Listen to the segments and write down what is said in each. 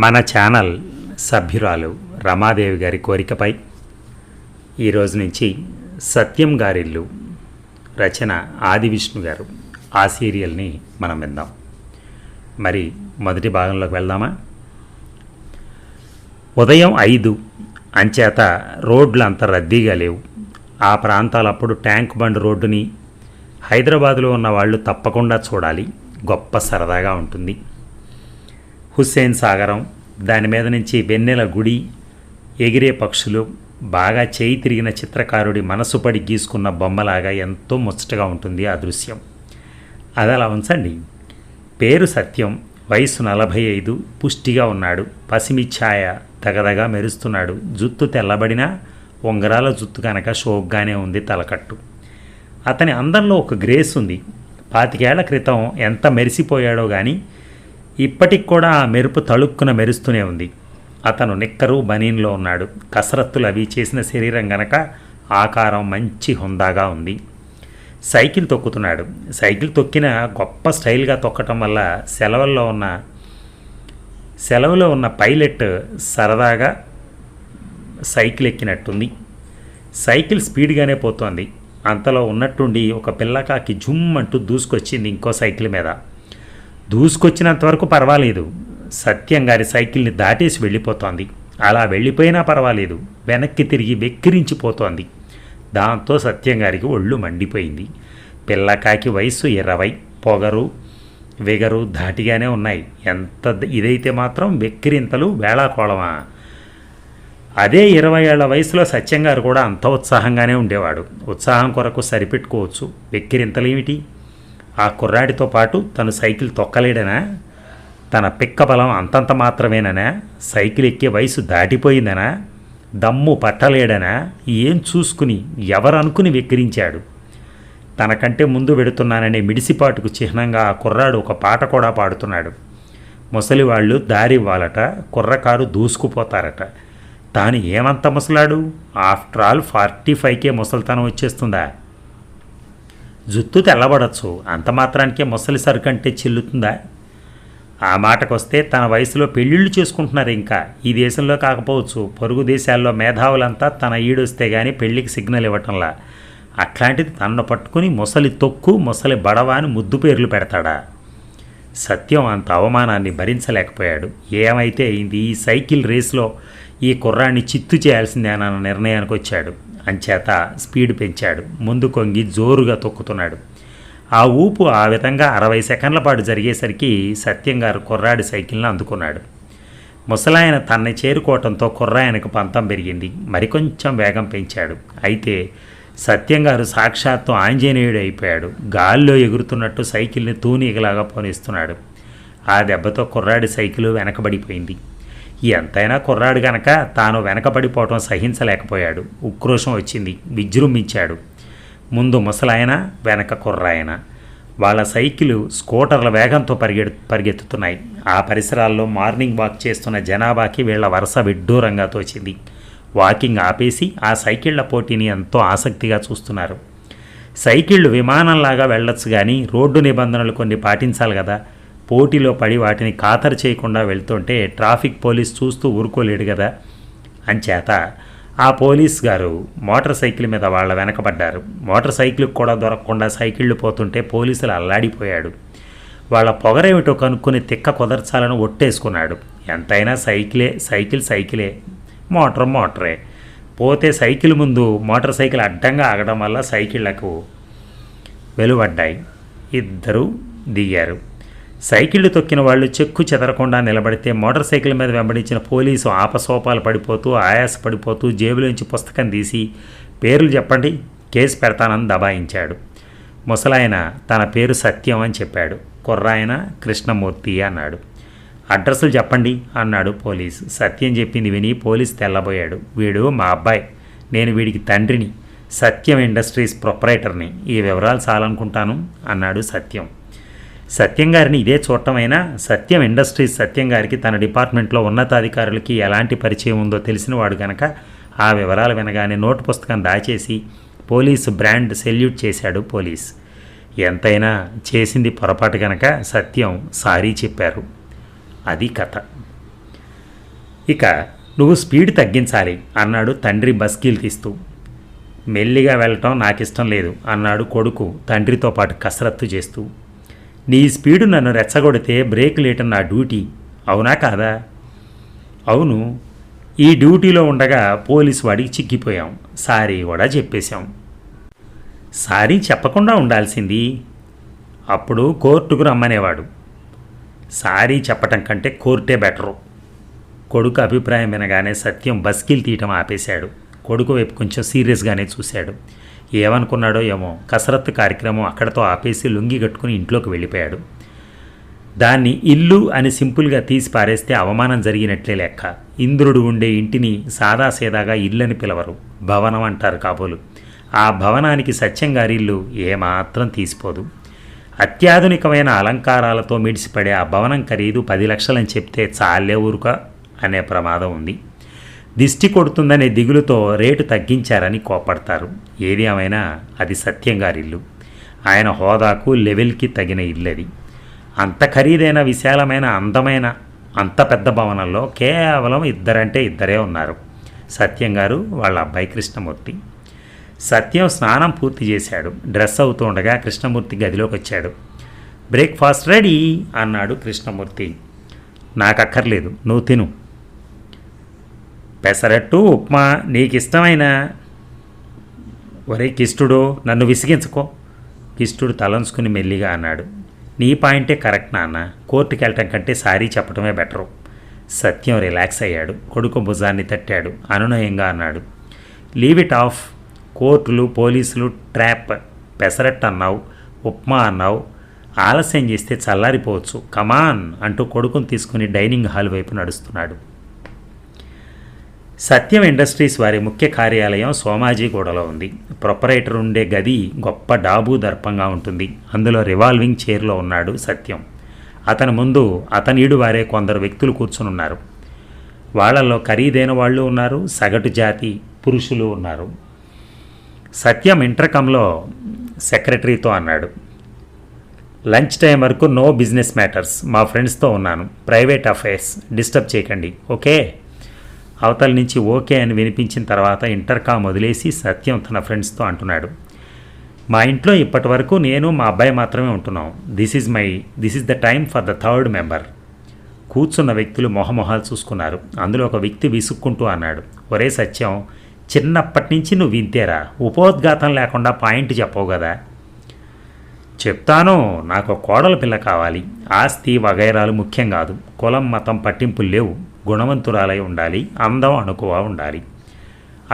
మన ఛానల్ సభ్యురాలు రమాదేవి గారి కోరికపై ఈరోజు నుంచి సత్యం గారిల్లు రచన ఆదివిష్ణు గారు ఆ సీరియల్ని మనం విందాం. మరి మొదటి భాగంలోకి వెళ్దామా? ఉదయం 5 అంచేత రోడ్లు అంత రద్దీగా లేవు. ఆ ప్రాంతాలప్పుడు ట్యాంక్ బండ్ రోడ్డుని హైదరాబాదులో ఉన్న వాళ్ళు తప్పకుండా చూడాలి. గొప్ప సరదాగా ఉంటుంది. హుస్సేన్ సాగరం, దాని మీద నుంచి వెన్నెల గుడి, ఎగిరే పక్షులు, బాగా చేయి తిరిగిన చిత్రకారుడి మనసు పడి గీసుకున్న బొమ్మలాగా ఎంతో ముచ్చటగా ఉంటుంది ఆ దృశ్యం. అది అలా ఉంచండి. పేరు సత్యం, వయసు 45, పుష్టిగా ఉన్నాడు. పసిమి ఛాయ తగదగా మెరుస్తున్నాడు. జుత్తు తెల్లబడినా ఉంగరాల జుత్తు కనుక షోక్గానే ఉంది తలకట్టు. అతని అందంలో ఒక గ్రేస్ ఉంది. 25 ఏళ్ల క్రితం ఎంత మెరిసిపోయాడో కానీ ఇప్పటికి కూడా ఆ మెరుపు తళుక్కున మెరుస్తూనే ఉంది. అతను నిక్కరు బనీన్లో ఉన్నాడు. కసరత్తులు అవి చేసిన శరీరం గనక ఆకారం మంచి హుందాగా ఉంది. సైకిల్ తొక్కుతున్నాడు. సైకిల్ తొక్కిన గొప్ప స్టైల్గా తొక్కటం వల్ల సెలవులో ఉన్న పైలట్ సరదాగా సైకిల్ ఎక్కినట్టుంది. సైకిల్ స్పీడ్గానే పోతోంది. అంతలో ఉన్నట్టుండి ఒక పిల్లకాకి జుమ్ అంటూ దూసుకొచ్చింది ఇంకో సైకిల్ మీద. దూసుకొచ్చినంత వరకు పర్వాలేదు. సత్యం గారి సైకిల్ని దాటేసి వెళ్ళిపోతోంది. అలా వెళ్ళిపోయినా పర్వాలేదు, వెనక్కి తిరిగి వెక్కిరించిపోతోంది. దాంతో సత్యం గారికి ఒళ్ళు మండిపోయింది. పిల్లకాకి వయసు 20, పొగరు వెగరు ధాటిగానే ఉన్నాయి. ఎంత ఇదైతే మాత్రం వెక్కిరింతలు వేళాకోళమా? అదే 20 ఏళ్ల వయసులో సత్యం గారు కూడా అంత ఉత్సాహంగానే ఉండేవాడు. ఉత్సాహం కొరకు సరిపెట్టుకోవచ్చు, వెక్కిరింతలేమిటి? ఆ కుర్రాడితో పాటు తను సైకిల్ తొక్కలేడనా? తన పిక్క బలం అంతంత మాత్రమేననా? సైకిల్ ఎక్కే వయసు దాటిపోయిందనా? దమ్ము పట్టలేడనా? ఏం చూసుకుని ఎవరనుకుని వెక్కిరించాడు? తనకంటే ముందు వెడుతున్నాననే మిడిసిపాటుకు చిహ్నంగా ఆ కుర్రాడు ఒక పాట కూడా పాడుతున్నాడు. ముసలివాళ్ళు దారివ్వాలట, కుర్రకారు దూసుకుపోతారట. తాను ఏమంత ముసలాడు? ఆఫ్టర్ ఆల్ 45కే ముసలితనం వచ్చేస్తుందా? జుత్తు తెల్లబడచ్చు, అంత మాత్రానికే ముసలి సరుకంటే చెల్లుతుందా? ఆ మాటకొస్తే తన వయసులో పెళ్ళిళ్ళు చేసుకుంటున్నారు. ఇంకా ఈ దేశంలో కాకపోవచ్చు, పొరుగు దేశాల్లో మేధావులంతా తన ఈడొస్తే కానీ పెళ్ళికి సిగ్నల్ ఇవ్వటంలా. అట్లాంటిది తనను పట్టుకుని ముసలి తొక్కు, ముసలి బడవ అని ముద్దు పేర్లు పెడతాడా? సత్యం అంత అవమానాన్ని భరించలేకపోయాడు. ఏమైతే అయింది, ఈ సైకిల్ రేస్లో ఈ కుర్రాన్ని చిత్తు చేయాల్సిందే అన్న నిర్ణయానికి వచ్చాడు. అంచేత స్పీడ్ పెంచాడు. ముందు కొంగి జోరుగా తొక్కుతున్నాడు. ఆ ఊపు ఆ విధంగా 60 సెకండ్ల పాటు జరిగేసరికి సత్యం గారు కుర్రాడి సైకిల్ని అందుకున్నాడు. ముసలాయన తనని చేరుకోవటంతో కుర్రాయనకు పంతం పెరిగింది. మరికొంచెం వేగం పెంచాడు. అయితే సత్యం గారు సాక్షాత్తు ఆంజనేయుడు అయిపోయాడు. గాల్లో ఎగురుతున్నట్టు సైకిల్ని తూనీగలాగా పోనిస్తున్నాడు. ఆ దెబ్బతో కుర్రాడి సైకిల్ వెనకబడిపోయింది. ఎంతైనా కుర్రాడు గనక తాను వెనకబడిపోవటం సహించలేకపోయాడు. ఉక్రోషం వచ్చింది. విజృంభించాడు. ముందు ముసలాయన, వెనక కుర్రాయన. వాళ్ళ సైకిలు స్కూటర్ల వేగంతో పరిగెత్తుతున్నాయి. ఆ పరిసరాల్లో మార్నింగ్ వాక్ చేస్తున్న జనాభాకి వీళ్ల వరుస విడ్డూరంగా తోచింది. వాకింగ్ ఆపేసి ఆ సైకిళ్ల పోటీని ఎంతో ఆసక్తిగా చూస్తున్నారు. సైకిళ్ళు విమానంలాగా వెళ్ళొచ్చు కానీ రోడ్డు నిబంధనలు కొన్ని పాటించాలి కదా. పోటీలో పడి వాటిని ఖాతరు చేయకుండా వెళ్తుంటే ట్రాఫిక్ పోలీస్ చూస్తూ ఊరుకోలేడు కదా. అంచేత ఆ పోలీస్ గారు మోటార్ సైకిల్ మీద వాళ్ళ వెనకబడ్డారు. మోటార్ సైకిల్కి కూడా దొరకకుండా సైకిళ్ళు పోతుంటే పోలీసులు అల్లాడిపోయాడు. వాళ్ళ పొగరేమిటో కనుక్కొని తిక్క కుదర్చాలని ఒట్టేసుకున్నాడు. ఎంతైనా సైకిలే, మోటరే. పోతే సైకిల్ ముందు మోటార్ సైకిల్ అడ్డంగా ఆగడం వల్ల సైకిళ్లకు వెలువడ్డాయి. ఇద్దరు దిగారు. సైకిళ్ళు తొక్కిన వాళ్ళు చెక్కు చెదరకుండా నిలబడితే మోటార్ సైకిల్ మీద వెంబడించిన పోలీసు ఆపసోపాలు పడిపోతూ ఆయాసపడిపోతూ జేబులోంచి పుస్తకం తీసి పేర్లు చెప్పండి, కేసు పెడతానని దబాయించాడు. ముసలాయన తన పేరు సత్యం అని చెప్పాడు. కుర్రాయన కృష్ణమూర్తి అన్నాడు. అడ్రస్లు చెప్పండి అన్నాడు పోలీసు. సత్యం చెప్పింది విని పోలీసు తెల్లబోయాడు. వీడు మా అబ్బాయి, నేను వీడికి తండ్రిని, సత్యం ఇండస్ట్రీస్ ప్రొపరైటర్ని. ఈ వివరాలు చాలనుకుంటాను అన్నాడు సత్యం. సత్యం గారిని ఇదే చూడటమైనా సత్యం ఇండస్ట్రీస్ సత్యం గారికి తన డిపార్ట్మెంట్లో ఉన్నతాధికారులకి ఎలాంటి పరిచయం ఉందో తెలిసినవాడు గనక ఆ వివరాలు వినగానే నోటు పుస్తకం దాచేసి పోలీసు బ్రాండ్ సెల్యూట్ చేశాడు పోలీస్. ఎంతైనా చేసింది పొరపాటు గనక సత్యం సారీ చెప్పారు. అది కథ. ఇక నువ్వు స్పీడ్ తగ్గించాలి అన్నాడు తండ్రి బస్కీలు తీస్తూ. మెల్లిగా వెళ్ళటం నాకిష్టం లేదు అన్నాడు కొడుకు తండ్రితో పాటు కసరత్తు చేస్తూ. నీ స్పీడు నన్ను రెచ్చగొడితే బ్రేక్ లేయటం నా డ్యూటీ, అవునా కాదా? అవును. ఈ డ్యూటీలో ఉండగా పోలీసు వాడికి చిక్కిపోయాం, సారీ కూడా చెప్పేశాం. సారీ చెప్పకుండా ఉండాల్సింది. అప్పుడు కోర్టుకు రమ్మనేవాడు. సారీ చెప్పటం కంటే కోర్టే బెటరు. కొడుకు అభిప్రాయం వినగానే సత్యం బస్కీలు తీయటం ఆపేశాడు. కొడుకు వైపు కొంచెం సీరియస్గానే చూశాడు. ఏమనుకున్నాడో ఏమో, కసరత్తు కార్యక్రమం అక్కడతో ఆపేసి లుంగి కట్టుకుని ఇంట్లోకి వెళ్ళిపోయాడు. దాన్ని ఇల్లు అని సింపుల్గా తీసి పారేస్తే అవమానం జరిగినట్లే లెక్క. ఇంద్రుడు ఉండే ఇంటిని సాదాసీదాగా ఇల్లని పిలవరు, భవనం అంటారు కాబోలు. ఆ భవనానికి సత్యం గారి ఇల్లు ఏమాత్రం తీసిపోదు. అత్యాధునికమైన అలంకారాలతో మిడిసిపడే ఆ భవనం ఖరీదు 10 లక్షలని చెప్తే చాలే ఊరుక అనే ప్రమాదం ఉంది. దిష్టి కొడుతుందనే దిగులుతో రేటు తగ్గించారని కోపడతారు. ఏది ఏమైనా అది సత్యం గారి ఇల్లు. ఆయన హోదాకు లెవెల్కి తగిన ఇల్లు అది. అంత ఖరీదైన విశాలమైన అందమైన అంత పెద్ద భవనంలో కేవలం ఇద్దరంటే ఇద్దరే ఉన్నారు, సత్యం గారు వాళ్ళ అబ్బాయి కృష్ణమూర్తి. సత్యం స్నానం పూర్తి చేశాడు. డ్రెస్ అవుతూ ఉండగా కృష్ణమూర్తి గదిలోకి వచ్చాడు. బ్రేక్ఫాస్ట్ రెడీ అన్నాడు కృష్ణమూర్తి. నాకక్కర్లేదు, నువ్వు తిను. పెసరట్టు ఉప్మా నీకు ఇష్టమైన. ఒరే కిష్టుడు, నన్ను విసిగించుకో. కిష్టుడు తలంచుకుని మెల్లిగా అన్నాడు. నీ పాయింటే కరెక్ట్ నాన్న, కోర్టుకి వెళ్ళటం కంటే సారీ చెప్పడమే బెటరు. సత్యం రిలాక్స్ అయ్యాడు. కొడుకు భుజాన్ని తట్టాడు. అనునయంగా అన్నాడు, లీవ్ ఇట్ ఆఫ్. కోర్టులు, పోలీసులు, ట్రాప్. పెసరట్టు అన్నావు, ఉప్మా అన్నావు, ఆలస్యం చేస్తే చల్లారిపోవచ్చు. కమాన్ అంటూ కొడుకుని తీసుకుని డైనింగ్ హాల్ వైపు నడుస్తున్నాడు. సత్యం ఇండస్ట్రీస్ వారి ముఖ్య కార్యాలయం సోమాజీగూడలో ఉంది. ప్రొపరేటర్ ఉండే గది గొప్ప డాబు దర్పంగా ఉంటుంది. అందులో రివాల్వింగ్ చైర్లో ఉన్నాడు సత్యం. అతని ముందు అతనీడు వారే కొందరు వ్యక్తులు కూర్చునున్నారు. వాళ్ళల్లో ఖరీదైన వాళ్ళు ఉన్నారు, సగటు జాతి పురుషులు ఉన్నారు. సత్యం ఇంటర్కమ్లో సెక్రటరీతో అన్నాడు, లంచ్ టైం వరకు నో బిజినెస్ మ్యాటర్స్. మా ఫ్రెండ్స్తో ఉన్నాను, ప్రైవేట్ అఫైర్స్, డిస్టర్బ్ చేయకండి, ఓకే? అవతల నుంచి ఓకే అని వినిపించిన తర్వాత ఇంటర్కామ్ వదిలేసి సత్యం తన ఫ్రెండ్స్తో అంటున్నాడు, మా ఇంట్లో ఇప్పటి వరకు నేను మా అబ్బాయి మాత్రమే ఉంటున్నాం. This is the time for the third member. కూర్చున్న వ్యక్తులు మొహమొహాలు చూసుకున్నారు. అందులో ఒక వ్యక్తి విసుక్కుంటూ అన్నాడు, ఒరే సత్యం, చిన్నప్పటి నుంచి నువ్వు వింతేరా, ఉపోద్ఘాతం లేకుండా పాయింట్ చెప్పవు కదా. చెప్తాను, నాకు కోడల పిల్ల కావాలి. ఆస్తి వగైరాలు ముఖ్యం కాదు. కులం మతం పట్టింపులు లేవు. గుణవంతురాలై ఉండాలి, అందం అణుకువ ఉండాలి.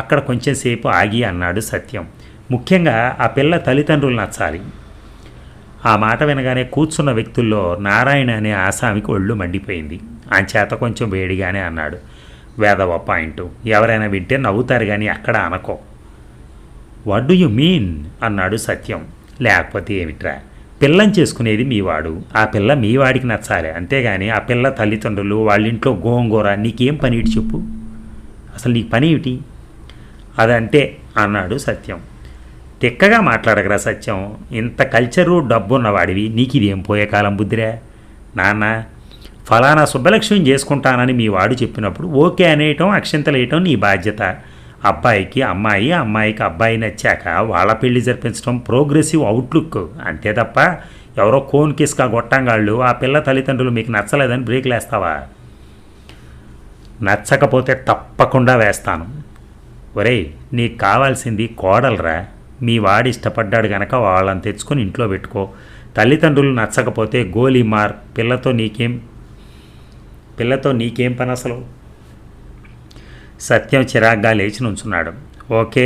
అక్కడ కొంచెంసేపు ఆగి అన్నాడు సత్యం, ముఖ్యంగా ఆ పిల్ల తల్లిదండ్రులు నచ్చాలి. ఆ మాట వినగానే కూర్చున్న వ్యక్తుల్లో నారాయణ అనే ఆసామికి ఒళ్ళు మండిపోయింది. అంచేత కొంచెం వేడిగానే అన్నాడు, వేదవ పాయింట్, ఎవరైనా వింటే నవ్వుతారు కానీ అక్కడ అనకో. వాట్ డూ యు మీన్ అన్నాడు సత్యం. లేకపోతే ఏమిట్రా, పిల్లని చేసుకునేది మీవాడు, ఆ పిల్ల మీవాడికి నచ్చాలి, అంతేగాని ఆ పిల్ల తల్లిదండ్రులు వాళ్ళింట్లో గోంగూర నీకేం పని ఇటు చెప్పు, అసలు నీకు పని ఏమిటి? అదంతే అన్నాడు సత్యం. తిక్కగా మాట్లాడగరా సత్యం, ఇంత కల్చరు డబ్బున్నవాడివి, నీకు ఇదేం పోయే కాలం బుద్ధిరా. నాన్న, ఫలానా శుభలక్ష్యం చేసుకుంటానని మీ వాడు చెప్పినప్పుడు ఓకే అనేయటం, అక్షంతలు వేయటం నీ బాధ్యత. అబ్బాయికి అమ్మాయి, అమ్మాయికి అబ్బాయి నచ్చాక వాళ్ళ పెళ్లి జరిపించడం ప్రోగ్రెసివ్ అవుట్లుక్, అంతే తప్ప ఎవరో కోన్ కిస్కా గొట్టంగాళ్ళు ఆ పిల్ల తల్లిదండ్రులు మీకు నచ్చలేదని బ్రేక్లు వేస్తావా? నచ్చకపోతే తప్పకుండా వేస్తాను. ఒరేయ్, నీకు కావాల్సింది కోడలరా. మీ వాడు ఇష్టపడ్డాడు గనక వాళ్ళని తెచ్చుకొని ఇంట్లో పెట్టుకో. తల్లిదండ్రులు నచ్చకపోతే గోలీమార్. పిల్లతో నీకేం పని అసలు? సత్యం చిరాగ్గా లేచి నుంచున్నాడు. ఓకే,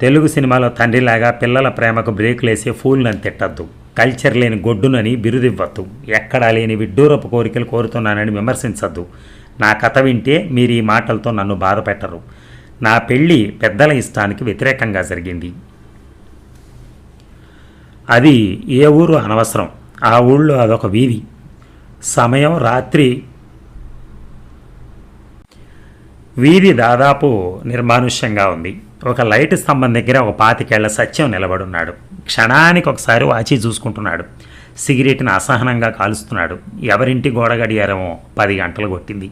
తెలుగు సినిమాలో తండ్రిలాగా పిల్లల ప్రేమకు బ్రేకులేసే ఫూల్ని తిట్టద్దు, కల్చర్ లేని గొడ్డునని బిరుదివ్వద్దు, ఎక్కడా లేని విడ్డూరపు కోరికలు కోరుతున్నానని విమర్శించద్దు. నా కథ వింటే మీరు ఈ మాటలతో నన్ను బాధ పెట్టరు. నా పెళ్ళి పెద్దల ఇష్టానికి వ్యతిరేకంగా జరిగింది. అది ఏ ఊరు అనవసరం, ఆ ఊళ్ళో అదొక వీధి. సమయం రాత్రి. వీధి దాదాపు నిర్మానుష్యంగా ఉంది. ఒక లైట్ స్తంభం దగ్గర ఒక 25 ఏళ్ల సత్యం నిలబడున్నాడు. క్షణానికి ఒకసారి వాచి చూసుకుంటున్నాడు. సిగరెట్ని అసహనంగా కాలుస్తున్నాడు. ఎవరింటి గోడ గడియారమో 10 గంటలు కొట్టింది.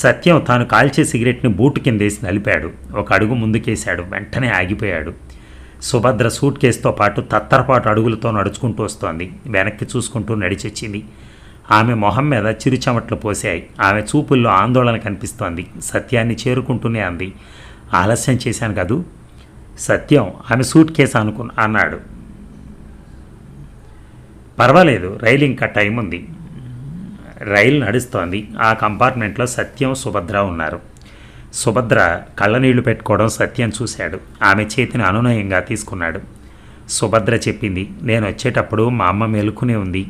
సత్యం తాను కాల్చే సిగరెట్ని బూటు కిందేసి నలిపాడు. ఒక అడుగు ముందుకేశాడు. వెంటనే ఆగిపోయాడు. సుభద్ర సూట్ కేసుతో పాటు తత్తరపాటు అడుగులతో నడుచుకుంటూ వస్తోంది. వెనక్కి చూసుకుంటూ నడిచొచ్చింది. ఆమె మొహం మీద చిరుచమట్లు పోసాయి. ఆమె చూపుల్లో ఆందోళన కనిపిస్తోంది. సత్యాన్ని చేరుకుంటూనే అంది, ఆలస్యం చేశాను కదూ? సత్యం ఆమె సూట్ కేసు అన్నాడు. పర్వాలేదు, రైలు ఇంకా టైం ఉంది. రైలు నడుస్తోంది. ఆ కంపార్ట్మెంట్లో సత్యం, సుభద్ర ఉన్నారు. సుభద్ర కళ్ళనీళ్లు పెట్టుకోవడం సత్యం చూశాడు. ఆమె చేతిని అనునయంగా తీసుకున్నాడు. సుభద్ర చెప్పింది, నేను వచ్చేటప్పుడు మా అమ్మ మేలుకునే ఉంది.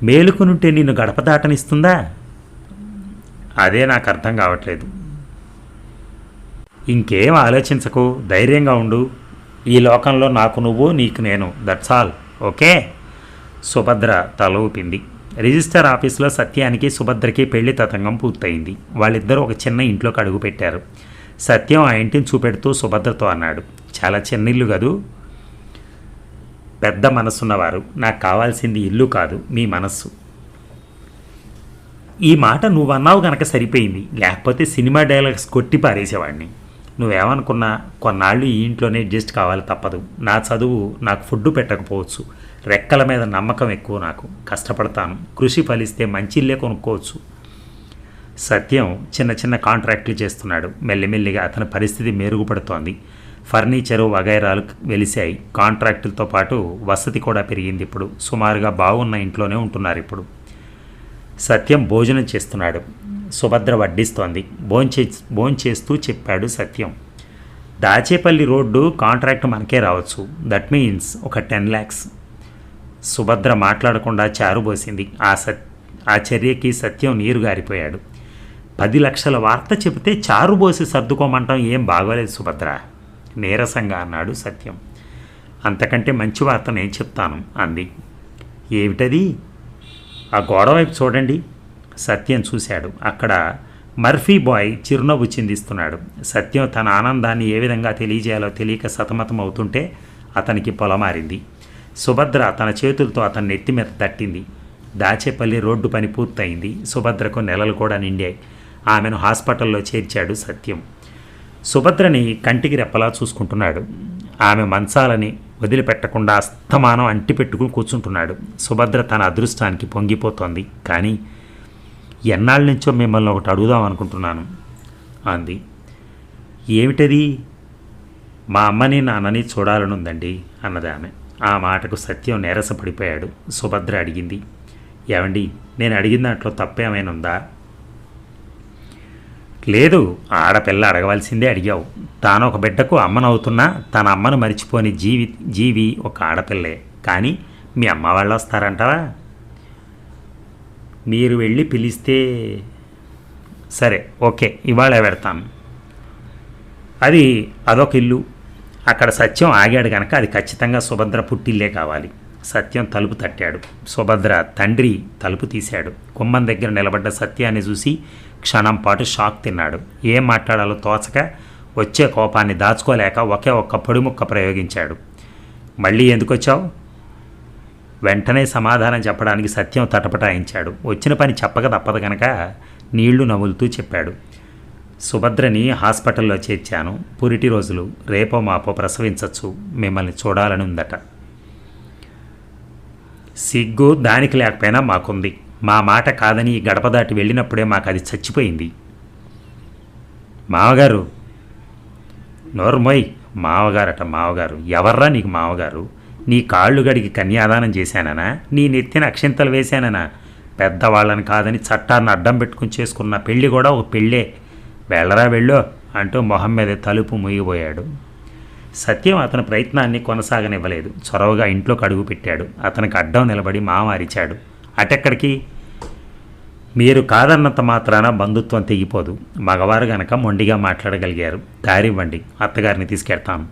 మేలుకునుంటే నిన్ను గడప దాటనిస్తుందా? అదే నాకు అర్థం కావట్లేదు. ఇంకేం ఆలోచించకు, ధైర్యంగా ఉండు. ఈ లోకంలో నాకు నువ్వు, నీకు నేను, దట్స్ ఆల్. ఓకే? సుభద్ర తల ఊపింది. రిజిస్టర్ ఆఫీసులో సత్యానికి సుభద్రకి పెళ్లి తతంగం పూర్తయింది. వాళ్ళిద్దరూ ఒక చిన్న ఇంట్లోకి అడుగు పెట్టారు. సత్యం ఆ ఇంటిని చూపెడుతూ సుభద్రతో అన్నాడు, చాలా చిన్న ఇల్లు కదూ? పెద్ద మనసున్నవారు. నాకు కావాల్సింది ఇల్లు కాదు, మీ మనస్సు. ఈ మాట నువ్వన్నావు గనక సరిపోయింది, లేకపోతే సినిమా డైలాగ్స్ కొట్టి పారేసేవాడిని. నువ్వేమనుకున్నా కొన్నాళ్ళు ఈ ఇంట్లోనే అడ్జస్ట్ కావాలి తప్పదు. నా చదువు నాకు ఫుడ్ పెట్టకపోవచ్చు, రెక్కల మీద నమ్మకం ఎక్కువ నాకు. కష్టపడతాను, కృషి ఫలిస్తే మంచి ఇల్లే కొనుక్కోవచ్చు. సత్యం చిన్న చిన్న కాంట్రాక్టులు చేస్తున్నాడు. మెల్లిమెల్లిగా అతని పరిస్థితి మెరుగుపడుతోంది. ఫర్నిచరు వగైరాలు వెలిశాయి. కాంట్రాక్టులతో పాటు వసతి కూడా పెరిగింది. ఇప్పుడు సుమారుగా బాగున్న ఇంట్లోనే ఉంటున్నారు. ఇప్పుడు సత్యం భోజనం చేస్తున్నాడు. సుభద్ర వడ్డిస్తోంది. భోంచేస్తూ చెప్పాడు సత్యం, దాచేపల్లి రోడ్డు కాంట్రాక్ట్ మనకే రావచ్చు. దట్ మీన్స్ ఒక 10 lakhs. సుభద్ర మాట్లాడకుండా చారుబోసింది. ఆ చర్యకి సత్యం నీరు గారిపోయాడు. 10 లక్షల వార్త చెబితే చారుబోసి సర్దుకోమంటాం ఏం బాగోలేదు సుభద్ర, నీరసంగా అన్నాడు సత్యం. అంతకంటే మంచి వార్త నేను చెప్తాను అంది. ఏమిటది? ఆ గోడ వైపు చూడండి. సత్యం చూశాడు. అక్కడ మర్ఫీ బాయ్ చిరునవ్వు చిందిస్తున్నాడు. సత్యం తన ఆనందాన్ని ఏ విధంగా తెలియజేయాలో తెలియక సతమతం అవుతుంటే అతనికి పొలమారింది. సుభద్ర తన చేతులతో అతని నెత్తి మీద తట్టింది. దాచేపల్లి రోడ్డు పని పూర్తయింది. సుభద్రకు నెలలు కూడా నిండాయి. ఆమెను హాస్పిటల్లో చేర్చాడు సత్యం. సుభద్రని కంటికి రెప్పలా చూసుకుంటున్నాడు. ఆమె మంచాలని వదిలిపెట్టకుండా అస్తమానం అంటిపెట్టుకుని కూర్చుంటున్నాడు. సుభద్ర తన అదృష్టానికి పొంగిపోతోంది. కానీ ఎన్నాళ్ళ నుంచో మిమ్మల్ని ఒకటి అడుగుదాం అనుకుంటున్నాను అంది. ఏమిటది? మా అమ్మని నాన్నని చూడాలనుందండి అన్నది ఆమె. ఆ మాటకు సత్యం నీరసపడిపోయాడు. సుభద్ర అడిగింది, ఏమండి, నేను అడిగిన దాంట్లో తప్పేమైనా ఉందా? లేదు, ఆడపిల్ల అడగవలసిందే అడిగావు. తాను ఒక బిడ్డకు అమ్మనవుతున్నా తన అమ్మను మరిచిపోని జీవి ఒక ఆడపిల్లే. కానీ మీ అమ్మ వాళ్ళు వస్తారంటావా? మీరు వెళ్ళి పిలిస్తే సరే, ఓకే, ఇవాళ పెడతాను. అదొక ఇల్లు. అక్కడ సత్యం ఆగాడు కనుక అది ఖచ్చితంగా సుభద్ర పుట్టిల్లే కావాలి. సత్యం తలుపు తట్టాడు. సుభద్ర తండ్రి తలుపు తీశాడు. గుమ్మం దగ్గర నిలబడ్డ సత్యాన్ని చూసి క్షణం పాటు షాక్ తిన్నాడు. ఏం మాట్లాడాలో తోచక వచ్చే కోపాన్ని దాచుకోలేక ఒకే ఒక్క పొడిముక్క ప్రయోగించాడు. మళ్ళీ ఎందుకు వచ్చావు? వెంటనే సమాధానం చెప్పడానికి సత్యం తటపటాయించాడు. వచ్చిన పని చెప్పక తప్పదు కనుక నీళ్లు నములుతూ చెప్పాడు. సుభద్రని హాస్పిటల్లో చేర్చాను. పురిటి రోజులు, రేపో మాపో ప్రసవించవచ్చు. మిమ్మల్ని చూడాలని ఉందట. సిగ్గు దానికి లేకపోయినా మాకుంది. మా మాట కాదని గడప దాటి వెళ్ళినప్పుడే మాకు అది చచ్చిపోయింది. మావగారు, నోర్మోయ్, మావగారట. మావగారు ఎవర్రా నీకు మావగారు? నీ కాళ్ళు గడికి కన్యాదానం చేశాననా? నీ నెత్తిన అక్షింతలు వేశాననా? పెద్దవాళ్ళని కాదని చట్టాన్ని అడ్డం పెట్టుకుని చేసుకున్న పెళ్ళి కూడా ఒక పెళ్ళే. వెళ్ళరా వెళ్ళో అంటూ మొహం మీద తలుపు ముయ్యబోయాడు. సత్యం అతని ప్రయత్నాన్ని కొనసాగనివ్వలేదు. చొరవగా ఇంట్లోకి అడుగు పెట్టాడు. అతనికి అడ్డం నిలబడి మామారిచాడు. అటెక్కడికి? మీరు కాదన్నంత మాత్రాన బంధుత్వం తెగిపోదు. మగవారు గనక మొండిగా మాట్లాడగలిగారు. దారివ్వండి, అత్తగారిని తీసుకెళ్తాను.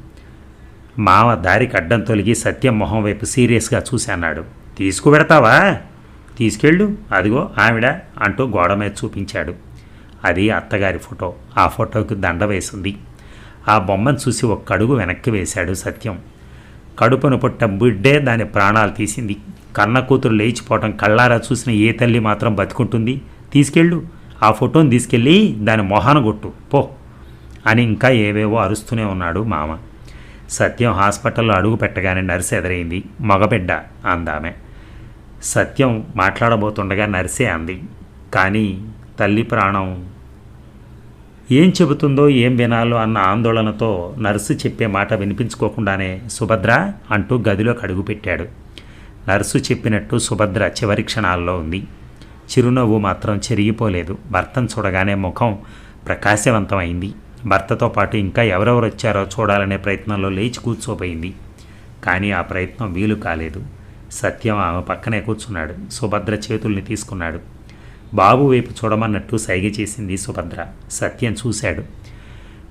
మామ దారికి అడ్డం తొలగి సత్యం మొహం వైపు సీరియస్గా చూసి అన్నాడు, తీసుకువెడతావా? తీసుకెళ్ళు, అదిగో ఆవిడ అంటూ గోడ మీద చూపించాడు. అది అత్తగారి ఫోటో. ఆ ఫోటోకి దండ వేసింది. ఆ బొమ్మను చూసి ఒక్క అడుగు వెనక్కి వేశాడు సత్యం. కడుపున పుట్ట బిడ్డే దాని ప్రాణాలు తీసింది. కన్న కూతురు లేచిపోవటం కళ్ళారా చూసిన ఏ తల్లి మాత్రం బతుకుంటుంది? తీసుకెళ్ళు, ఆ ఫోటోని తీసుకెళ్ళి దాని మొహాన కొట్టు పో అని ఇంకా ఏవేవో అరుస్తూనే ఉన్నాడు మామ. సత్యం హాస్పిటల్లో అడుగు పెట్టగానే నర్సు ఎదురైంది. మగబిడ్డ అందామె. సత్యం మాట్లాడబోతుండగా నర్సే అంది, కానీ తల్లి ప్రాణం ఏం చెబుతుందో ఏం వినాలో అన్న ఆందోళనతో నర్సు చెప్పే మాట వినిపించుకోకుండానే సుభద్ర అంటూ గదిలోకి అడుగుపెట్టాడు. నర్సు చెప్పినట్టు సుభద్ర చివరి క్షణాల్లో ఉంది. చిరునవ్వు మాత్రం చెరిగిపోలేదు. భర్తను చూడగానే ముఖం ప్రకాశవంతమైంది. భర్తతో పాటు ఇంకా ఎవరెవరు వచ్చారో చూడాలనే ప్రయత్నంలో లేచి కూర్చోపోయింది. కానీ ఆ ప్రయత్నం వీలు కాలేదు. సత్యం ఆమె పక్కనే కూర్చున్నాడు. సుభద్ర చేతుల్ని తీసుకున్నాడు. బాబు వైపు చూడమన్నట్టు సైగ చేసింది సుభద్ర. సత్యం చూశాడు.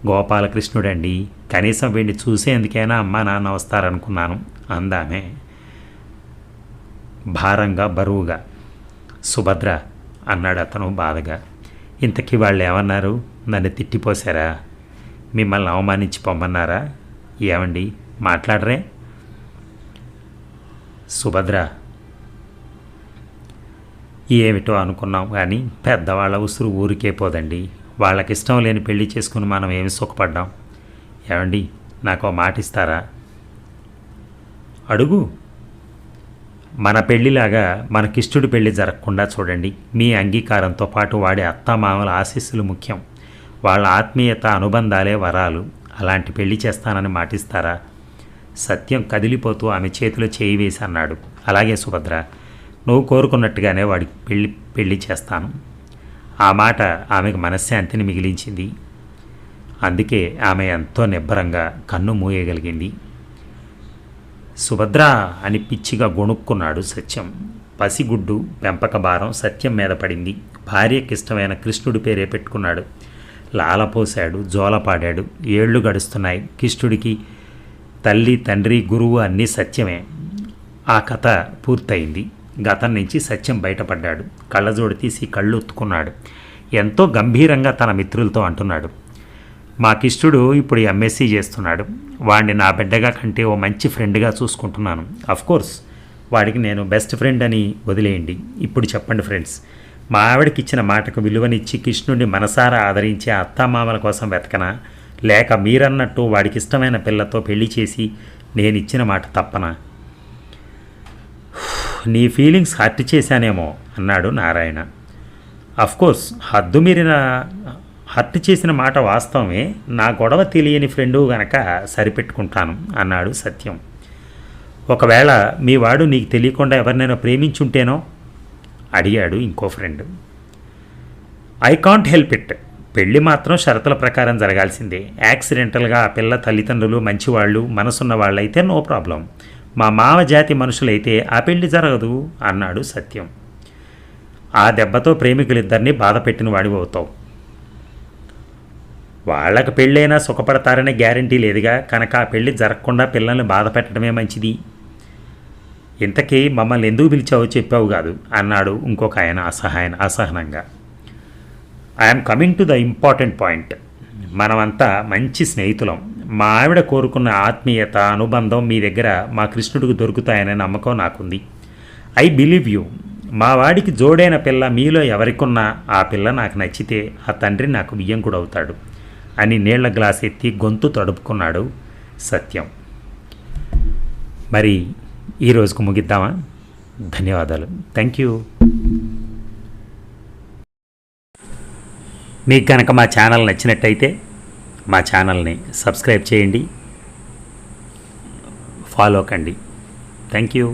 గోపాలకృష్ణుడండి, కనీసం వీడిని చూసేందుకైనా అమ్మా నాన్న వస్తారనుకున్నాను అందామే భారంగా బరువుగా. సుభద్ర అన్నాడు అతను బాధగా. ఇంతకీ వాళ్ళు ఏమన్నారు? నన్ను తిట్టిపోసారా? మిమ్మల్ని అవమానించి పొమ్మన్నారా? ఏమండి మాట్లాడరే? సుభద్ర ఏమిటో అనుకున్నాం, కానీ పెద్దవాళ్ళ ఉసురు ఊరికే పోదండి. వాళ్ళకిష్టం లేని పెళ్లి చేసుకుని మనం ఏమి సుఖపడ్డాం. ఏమండి నాకు మాట ఇస్తారా? అడుగు. మన పెళ్లిలాగా మనకిష్టుడి పెళ్లి జరగకుండా చూడండి. మీ అంగీకారంతో పాటు వాడి అత్తామామల ఆశీస్సులు ముఖ్యం. వాళ్ళ ఆత్మీయత అనుబంధాలే వరాలు. అలాంటి పెళ్లి చేస్తానని మాటిస్తారా? సత్యం కదిలిపోతూ ఆమె చేతిలో చేయి వేసి అన్నాడు, అలాగే సుభద్ర, నువ్వు కోరుకున్నట్టుగానే వాడికి పెళ్లి చేస్తాను. ఆ మాట ఆమెకు మనశ్శాంతిని మిగిలించింది. అందుకే ఆమె ఎంతో నిబ్బరంగా కన్ను మూయగలిగింది. సుభద్ర అని పిచ్చిగా గొణుక్కున్నాడు సత్యం. పసిగుడ్డు పెంపక భారం సత్యం మీద పడింది. భార్యకిష్టమైన కృష్ణుడి పేరే పెట్టుకున్నాడు. లాలపోశాడు, జోలపాడాడు. ఏళ్లు గడుస్తున్నాయి. కృష్ణుడికి తల్లి, తండ్రి, గురువు అన్నీ సత్యమే. ఆ కథ పూర్తయింది. గతం నుంచి సత్యం బయటపడ్డాడు. కళ్ళజోడు తీసి కళ్ళు ఒత్తుకున్నాడు. ఎంతో గంభీరంగా తన మిత్రులతో అంటున్నాడు, మా కిష్టుడు ఇప్పుడు ఎంఎస్సీ చేస్తున్నాడు. వాడిని నా బిడ్డగా కంటే ఓ మంచి ఫ్రెండ్గా చూసుకుంటున్నాను. అఫ్కోర్స్ వాడికి నేను బెస్ట్ ఫ్రెండ్ అని వదిలేయండి. ఇప్పుడు చెప్పండి ఫ్రెండ్స్, మా ఆవిడకి ఇచ్చిన మాటకు విలువనిచ్చి కృష్ణుడిని మనసారా ఆదరించే అత్తామామల కోసం వెతకనా, లేక మీరన్నట్టు వాడికి ఇష్టమైన పిల్లతో పెళ్లి చేసి నేను ఇచ్చిన మాట తప్పనా? నీ ఫీలింగ్స్ హర్ట్ చేశానేమో అన్నాడు నారాయణ. అఫ్కోర్స్ హద్దు మీరిన హర్ట్ చేసిన మాట వాస్తవమే. నా గొడవ తెలియని ఫ్రెండు గనక సరిపెట్టుకుంటాను అన్నాడు సత్యం. ఒకవేళ మీ వాడు నీకు తెలియకుండా ఎవరినైనా ప్రేమించుంటేనో అడిగాడు ఇంకో friend. I can't help it. పెళ్ళి మాత్రం షరతుల ప్రకారం జరగాల్సిందే. యాక్సిడెంటల్గా ఆ పిల్ల తల్లిదండ్రులు మంచివాళ్ళు, మనసున్న వాళ్ళైతే నో ప్రాబ్లం. మా మామ జాతి మనుషులైతే ఆ పెళ్లి జరగదు అన్నాడు సత్యం. ఆ దెబ్బతో ప్రేమికులిద్దరినీ బాధ పెట్టిన వాడివి అవుతావు. వాళ్ళకి పెళ్ళైనా సుఖపడతారనే గ్యారంటీ లేదుగా, కనుక ఆ పెళ్ళి జరగకుండా పిల్లల్ని బాధ పెట్టడమే మంచిది. ఇంతకీ మమ్మల్ని ఎందుకు పిలిచావో చెప్పావు కాదు అన్నాడు ఇంకొక ఆయన అసహనంగా. I'm coming to the important point. మనమంతా మంచి స్నేహితులం. మా ఆవిడ కోరుకున్న ఆత్మీయత, అనుబంధం మీ దగ్గర మా కృష్ణుడికి దొరుకుతాయనే నమ్మకం నాకుంది. I believe you. మా వాడికి జోడైన పిల్ల మీలో ఎవరికున్నా ఆ పిల్ల నాకు నచ్చితే ఆ తండ్రి నాకు వియ్యంకుడు అవుతాడు అని నీళ్ల గ్లాస్ ఎత్తి గొంతు తడుపుకున్నాడు సత్యం. మరి ఈ రోజుకు ముగిద్దామా? ధన్యవాదాలు. Thank you. మీకు కనుక మా ఛానల్ నచ్చినట్టయితే మా ఛానల్ని సబ్స్క్రైబ్ చేయండి, ఫాలో కండి. Thank you.